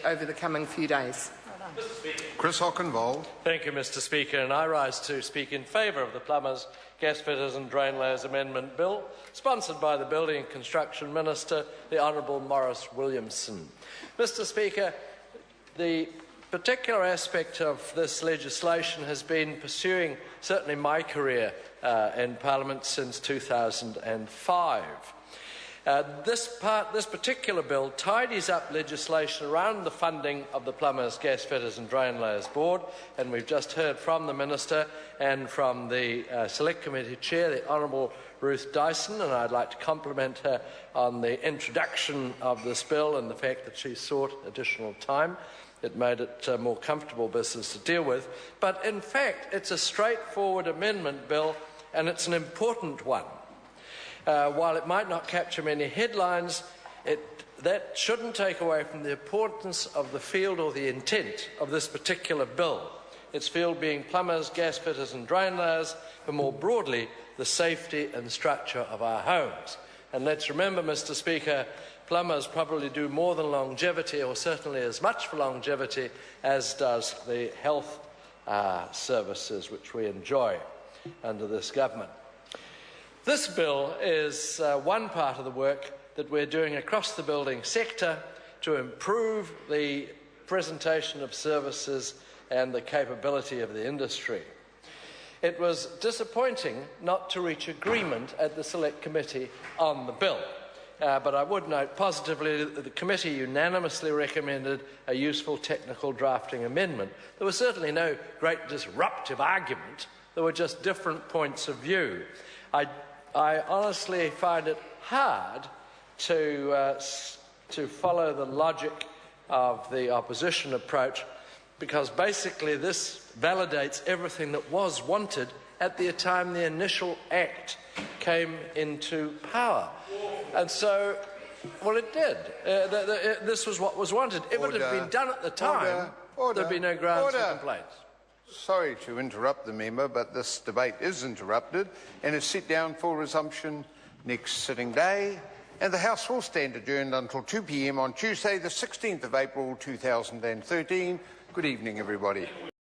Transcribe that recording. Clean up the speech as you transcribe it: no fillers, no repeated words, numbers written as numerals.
over the coming few days. Chris Hockenvold. Thank you, Mr Speaker, and I rise to speak in favour of the Plumbers, Gasfitters and Drainlayers Amendment Bill, sponsored by the Building and Construction Minister, the Honourable Maurice Williamson. Mr Speaker, the particular aspect of this legislation has been pursuing certainly my career in Parliament since 2005. This particular bill tidies up legislation around the funding of the Plumbers, Gasfitters and Drainlayers Board, and we've just heard from the Minister and from the Select Committee Chair, the Honourable Ruth Dyson, and I'd like to compliment her on the introduction of this bill and the fact that she sought additional time. It made it a more comfortable business to deal with. But in fact, it's a straightforward amendment bill, and it's an important one. While it might not capture many headlines, that shouldn't take away from the importance of the field or the intent of this particular bill. Its field being plumbers, gasfitters and drainlayers, but more broadly, the safety and structure of our homes. And let's remember, Mr Speaker, plumbers probably do more than longevity, or certainly as much for longevity, as does the health services which we enjoy under this government. This bill is one part of the work that we're doing across the building sector to improve the presentation of services and the capability of the industry. It was disappointing not to reach agreement at the Select Committee on the bill, but I would note positively that the committee unanimously recommended a useful technical drafting amendment. There was certainly no great disruptive argument. There were just different points of view. I honestly find it hard to follow the logic of the opposition approach, because basically this validates everything that was wanted at the time the initial Act came into power. And so, well, it did. This was what was wanted. If it had been done at the time, there'd be no grounds for complaints. Sorry to interrupt the member, but this debate is interrupted and is set down for resumption next sitting day, and the House will stand adjourned until 2 p.m. on Tuesday, the 16th of April 2013. Good evening, everybody.